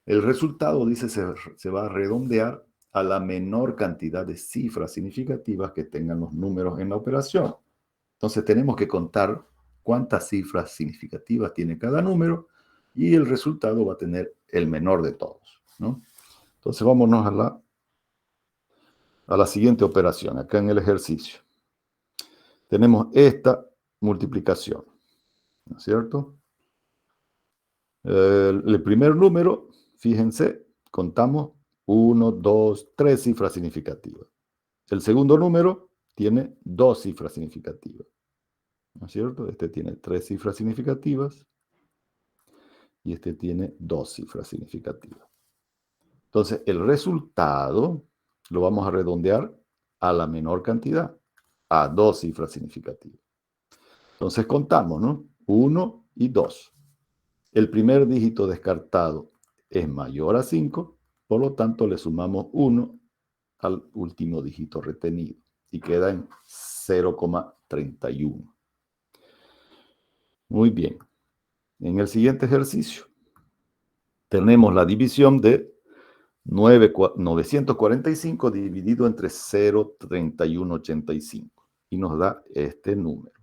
El resultado, dice, se va a redondear a la menor cantidad de cifras significativas que tengan los números en la operación. Entonces tenemos que contar cuántas cifras significativas tiene cada número y el resultado va a tener el menor de todos, ¿no? Entonces vámonos a la siguiente operación, acá en el ejercicio. Tenemos esta multiplicación, ¿no es cierto? El primer número, fíjense, contamos 1, 2, 3 cifras significativas. El segundo número tiene 2 cifras significativas, ¿no es cierto? Este tiene 3 cifras significativas y este tiene 2 cifras significativas. Entonces, el resultado lo vamos a redondear a la menor cantidad, a 2 cifras significativas. Entonces contamos, ¿no? 1 y 2. El primer dígito descartado es mayor a 5, por lo tanto le sumamos 1 al último dígito retenido y queda en 0,31. Muy bien. En el siguiente ejercicio tenemos la división de 945 dividido entre 0,3185 y nos da este número.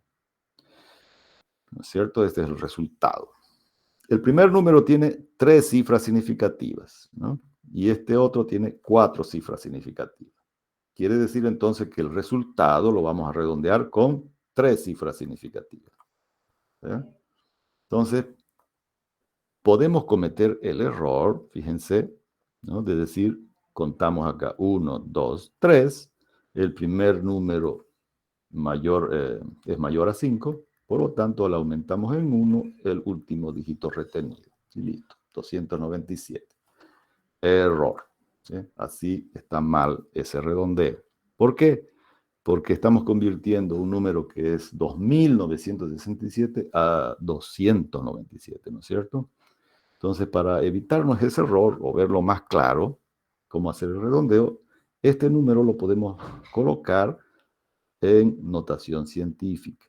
¿No es cierto? Este es el resultado. El primer número tiene 3 cifras significativas, ¿no? Y este otro tiene 4 cifras significativas. Quiere decir entonces que el resultado lo vamos a redondear con 3 cifras significativas. Entonces, podemos cometer el error, fíjense, ¿no? De decir, contamos acá 1, 2, 3, el primer número es mayor a 5, por lo tanto le aumentamos en 1 el último dígito retenido. Y listo, 297. Error. ¿Sí? Así está mal ese redondeo. ¿Por qué? Porque estamos convirtiendo un número que es 2967 a 297, ¿no es cierto? Entonces, para evitarnos ese error o verlo más claro, cómo hacer el redondeo, este número lo podemos colocar en notación científica.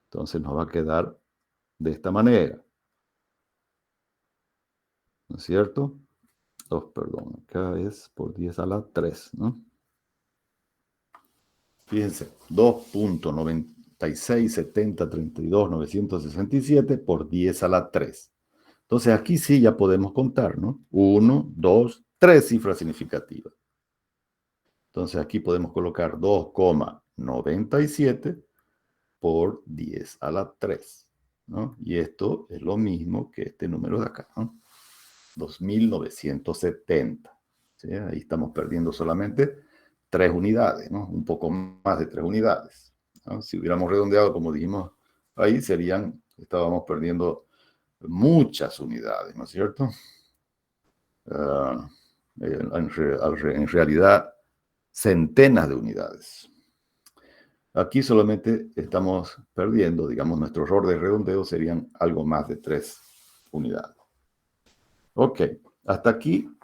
Entonces nos va a quedar de esta manera. ¿No es cierto? Oh, perdón, acá es por 10 a la 3, ¿no? Fíjense, 2.967032.967 por 10 a la 3. Entonces aquí sí ya podemos contar, ¿no? 1, 2, 3 cifras significativas. Entonces aquí podemos colocar 2,97 por 10 a la 3, ¿no? Y esto es lo mismo que este número de acá, ¿no? 2.970. ¿Sí? Ahí estamos perdiendo solamente 3 unidades, ¿no? Un poco más de 3 unidades, ¿no? Si hubiéramos redondeado, como dijimos, ahí estábamos perdiendo muchas unidades, ¿no es cierto? En realidad, centenas de unidades. Aquí solamente estamos perdiendo, digamos, nuestro error de redondeo serían algo más de 3 unidades. Ok, hasta aquí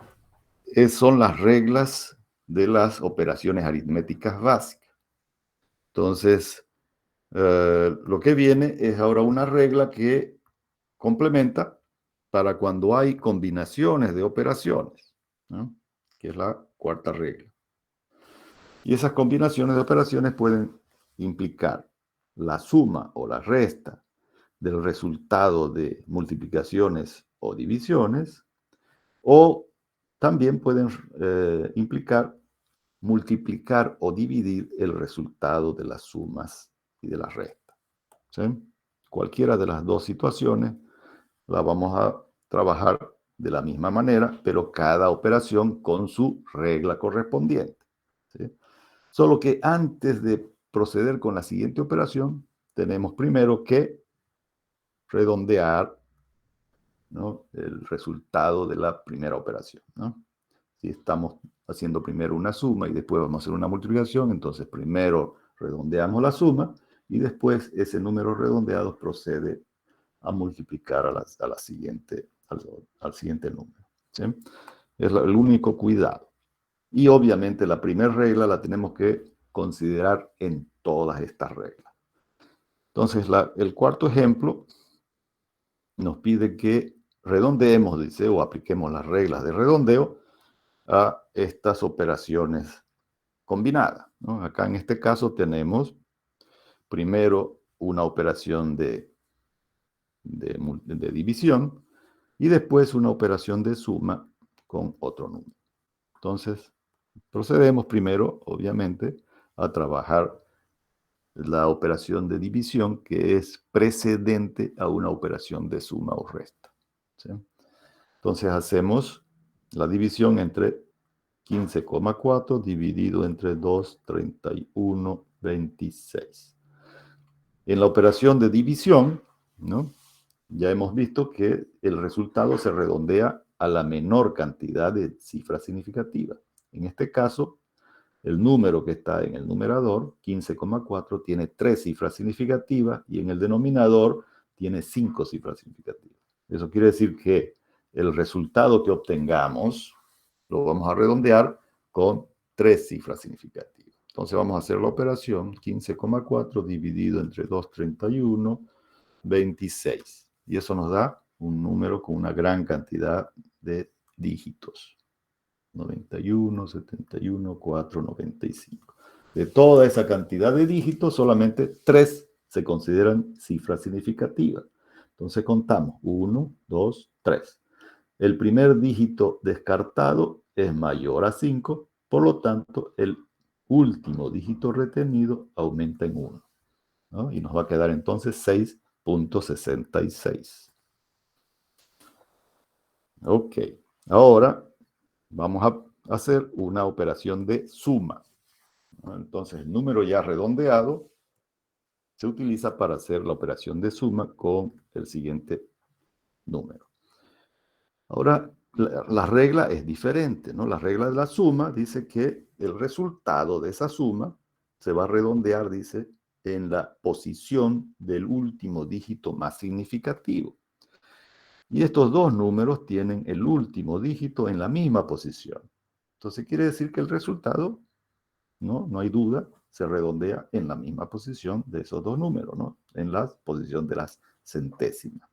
son las reglas de las operaciones aritméticas básicas. Entonces, lo que viene es ahora una regla que complementa para cuando hay combinaciones de operaciones, ¿no? Que es la cuarta regla. Y esas combinaciones de operaciones pueden implicar la suma o la resta del resultado de multiplicaciones o divisiones, o también pueden implicar multiplicar o dividir el resultado de las sumas y de las restas. ¿Sí? Cualquiera de las dos situaciones la vamos a trabajar de la misma manera, pero cada operación con su regla correspondiente. ¿Sí? Solo que antes de proceder con la siguiente operación, tenemos primero que redondear, ¿no?, el resultado de la primera operación, ¿no? Si estamos haciendo primero una suma y después vamos a hacer una multiplicación, entonces primero redondeamos la suma y después ese número redondeado procede a multiplicar al siguiente número. ¿Sí? Es el único cuidado. Y obviamente la primera regla la tenemos que considerar en todas estas reglas. Entonces, el cuarto ejemplo nos pide que redondeemos, dice, o apliquemos las reglas de redondeo a estas operaciones combinadas, ¿no? Acá en este caso tenemos primero una operación de división y después una operación de suma con otro número. Entonces, procedemos primero, obviamente, a trabajar la operación de división que es precedente a una operación de suma o resta, ¿sí? Entonces hacemos la división entre 15,4 dividido entre 2, 31, 26. En la operación de división, ¿no?, ya hemos visto que el resultado se redondea a la menor cantidad de cifras significativas. En este caso, el número que está en el numerador, 15,4, tiene 3 cifras significativas y en el denominador tiene 5 cifras significativas. Eso quiere decir que el resultado que obtengamos lo vamos a redondear con 3 cifras significativas. Entonces vamos a hacer la operación 15,4 dividido entre 231, 26. Y eso nos da un número con una gran cantidad de dígitos. 91, 71, 4, 95. De toda esa cantidad de dígitos, solamente 3 se consideran cifras significativas. Entonces contamos 1, 2, 3. El primer dígito descartado es mayor a 5, por lo tanto, el último dígito retenido aumenta en 1, ¿no? Y nos va a quedar entonces 6.66. Ok, ahora vamos a hacer una operación de suma, ¿no? Entonces, el número ya redondeado se utiliza para hacer la operación de suma con el siguiente número. Ahora, la regla es diferente, ¿no? La regla de la suma dice que el resultado de esa suma se va a redondear, dice, en la posición del último dígito más significativo. Y estos dos números tienen el último dígito en la misma posición. Entonces quiere decir que el resultado, no hay duda, se redondea en la misma posición de esos dos números, ¿no? En la posición de las centésimas.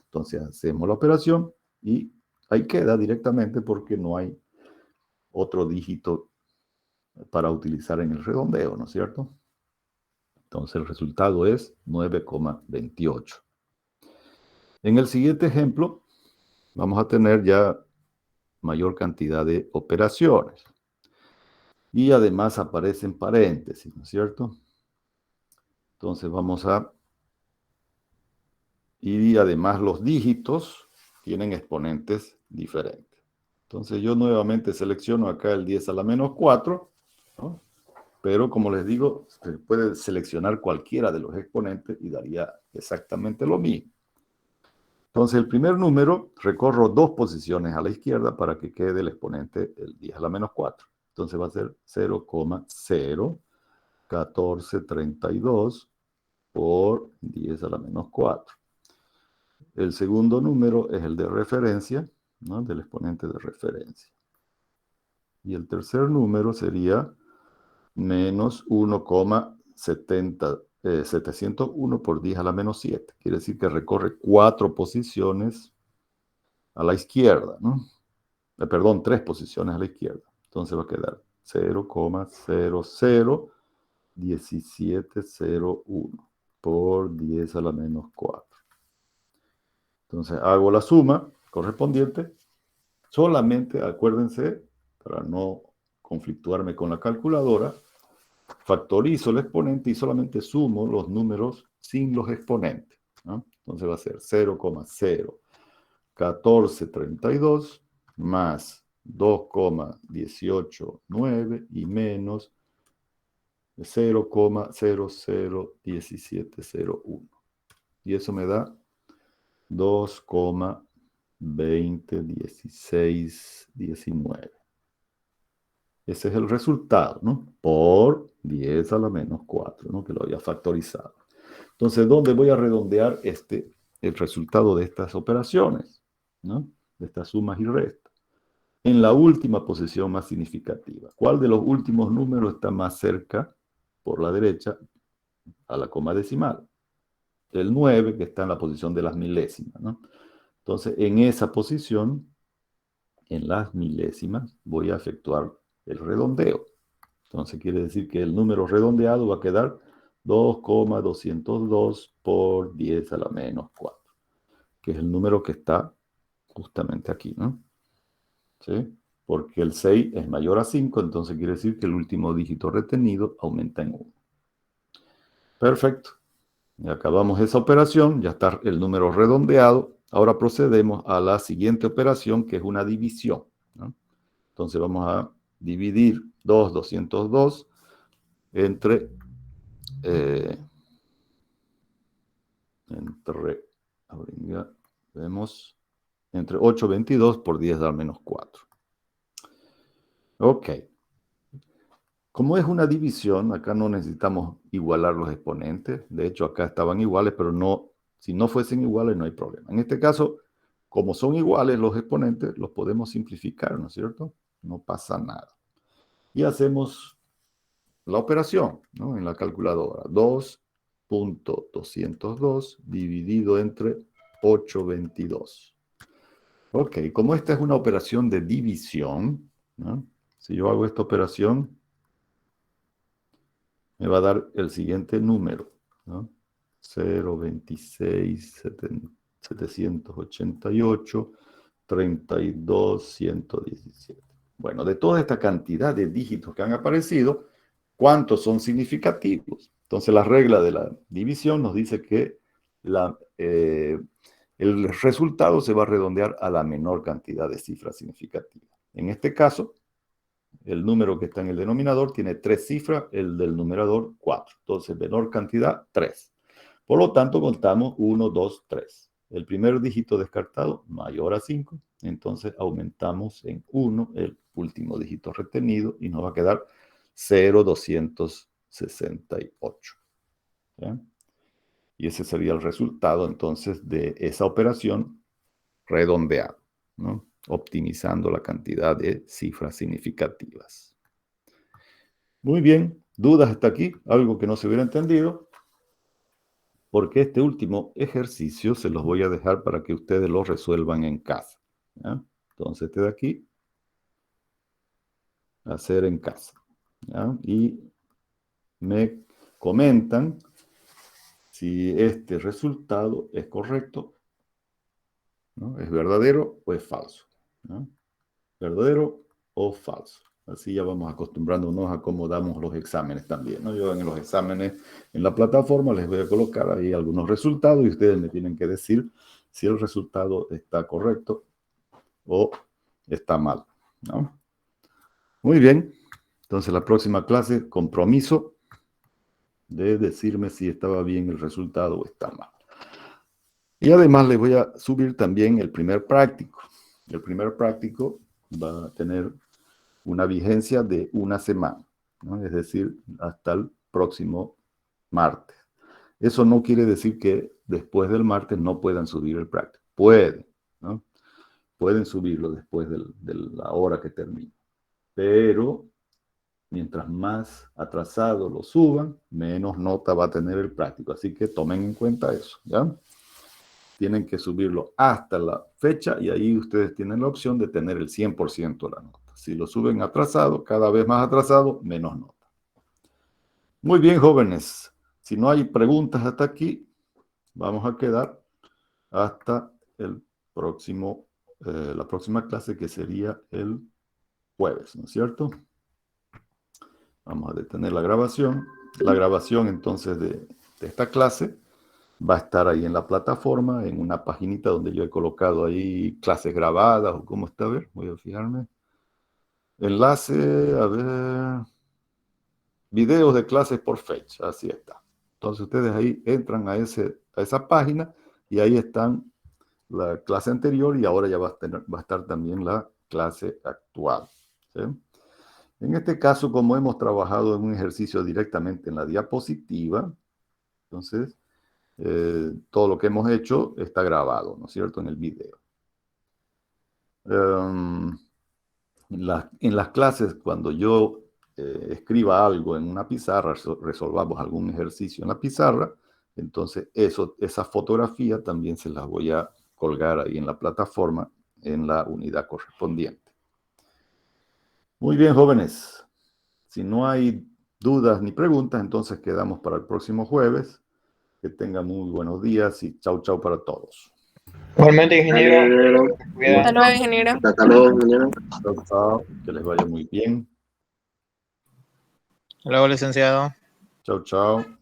Entonces hacemos la operación y ahí queda directamente porque no hay otro dígito para utilizar en el redondeo, ¿no es cierto? Entonces el resultado es 9,28. En el siguiente ejemplo vamos a tener ya mayor cantidad de operaciones. Y además aparecen paréntesis, ¿no es cierto? Entonces vamos a... Y además los dígitos tienen exponentes diferentes. Entonces yo nuevamente selecciono acá el 10 a la menos 4, ¿no? Pero como les digo, se puede seleccionar cualquiera de los exponentes y daría exactamente lo mismo. Entonces el primer número recorro 2 posiciones a la izquierda para que quede el exponente el 10 a la menos 4. Entonces va a ser 0,01432 por 10 a la menos 4. El segundo número es el de referencia, ¿no?, del exponente de referencia. Y el tercer número sería menos 1,701 por 10 a la menos 7. Quiere decir que recorre 4 posiciones a la izquierda, ¿no? Perdón, 3 posiciones a la izquierda. Entonces va a quedar 0,001701 por 10 a la menos 4. Entonces hago la suma correspondiente. Solamente, acuérdense, para no conflictuarme con la calculadora, factorizo el exponente y solamente sumo los números sin los exponentes, ¿no? Entonces va a ser 0,01432 más 2,189 y menos 0,001701. Y eso me da 2,201619. Ese es el resultado, ¿no? Por 10 a la menos 4, ¿no?, que lo había factorizado. Entonces, ¿dónde voy a redondear el resultado de estas operaciones, ¿no?, de estas sumas y restas? En la última posición más significativa. ¿Cuál de los últimos números está más cerca, por la derecha, a la coma decimal? el 9, que está en la posición de las milésimas, ¿no? Entonces, en esa posición, en las milésimas, voy a efectuar el redondeo. Entonces, quiere decir que el número redondeado va a quedar 2,202 por 10 a la menos 4, que es el número que está justamente aquí, ¿no? ¿Sí? Porque el 6 es mayor a 5, entonces quiere decir que el último dígito retenido aumenta en 1. Perfecto. Y acabamos esa operación, ya está el número redondeado. Ahora procedemos a la siguiente operación, que es una división, ¿no? Entonces vamos a dividir 2,202 entre, ahora vemos, entre 822 por 10 al menos 4. Ok. Como es una división, acá no necesitamos igualar los exponentes. De hecho, acá estaban iguales, pero no, si no fuesen iguales no hay problema. En este caso, como son iguales los exponentes, los podemos simplificar, ¿no es cierto? No pasa nada. Y hacemos la operación, ¿no? En la calculadora. 2,202 dividido entre 822. Ok, como esta es una operación de división, ¿no? Si yo hago esta operación, me va a dar el siguiente número, ¿no? 0,26, 788, 32, 117. Bueno, de toda esta cantidad de dígitos que han aparecido, ¿cuántos son significativos? Entonces, la regla de la división nos dice que el resultado se va a redondear a la menor cantidad de cifras significativas. En este caso, el número que está en el denominador tiene 3 cifras, el del numerador 4. Entonces, menor cantidad, 3. Por lo tanto, contamos 1, 2, 3. El primer dígito descartado, mayor a 5. Entonces, aumentamos en 1 el último dígito retenido y nos va a quedar 0,268. ¿Ya? Y ese sería el resultado, entonces, de esa operación redondeada, ¿no? Optimizando la cantidad de cifras significativas. Muy bien, ¿dudas hasta aquí? ¿Algo que no se hubiera entendido? Porque este último ejercicio se los voy a dejar para que ustedes lo resuelvan en casa, ¿ya? Entonces, este de aquí, hacer en casa, ¿ya? Y me comentan si este resultado es correcto, ¿no? ¿Es verdadero o es falso? ¿No? ¿Verdadero o falso? Así ya vamos acostumbrándonos a cómo damos los exámenes también, ¿no? Yo en los exámenes en la plataforma les voy a colocar ahí algunos resultados y ustedes me tienen que decir si el resultado está correcto o está mal, ¿no? Muy bien. Entonces la próxima clase, compromiso de decirme si estaba bien el resultado o está mal. Y además les voy a subir también el primer práctico. El primer práctico va a tener una vigencia de una semana, ¿no? Es decir, hasta el próximo martes. Eso no quiere decir que después del martes no puedan subir el práctico. Pueden, ¿no? Pueden subirlo después de la hora que termine. Pero mientras más atrasado lo suban, menos nota va a tener el práctico. Así que tomen en cuenta eso, ¿ya? Tienen que subirlo hasta la fecha y ahí ustedes tienen la opción de tener el 100% de la nota. Si lo suben atrasado, cada vez más atrasado, menos nota. Muy bien, jóvenes. Si no hay preguntas hasta aquí, vamos a quedar hasta el próximo, la próxima clase, que sería el jueves, ¿no es cierto? Vamos a detener la grabación. La grabación entonces de esta clase va a estar ahí en la plataforma, en una paginita donde yo he colocado ahí clases grabadas o cómo está, a ver, voy a fijarme. Enlace, a ver, videos de clases por fecha, así está. Entonces ustedes ahí entran a esa página y ahí están la clase anterior y ahora ya va a estar también la clase actual, ¿sí? En este caso, como hemos trabajado en un ejercicio directamente en la diapositiva, entonces todo lo que hemos hecho está grabado, ¿no es cierto?, en el video. En las clases, cuando yo escriba algo en una pizarra, resolvamos algún ejercicio en la pizarra, Entonces, esa fotografía también se las voy a colgar ahí en la plataforma, en la unidad correspondiente. Muy bien, jóvenes. Si no hay dudas ni preguntas, entonces quedamos para el próximo jueves. Que tengan muy buenos días y chau, chau para todos. Igualmente, ingeniero. Hasta luego, ingeniero. Hasta luego, ingeniero. Chau, chau. Que les vaya muy bien. Hasta luego, licenciado. Chau, chau.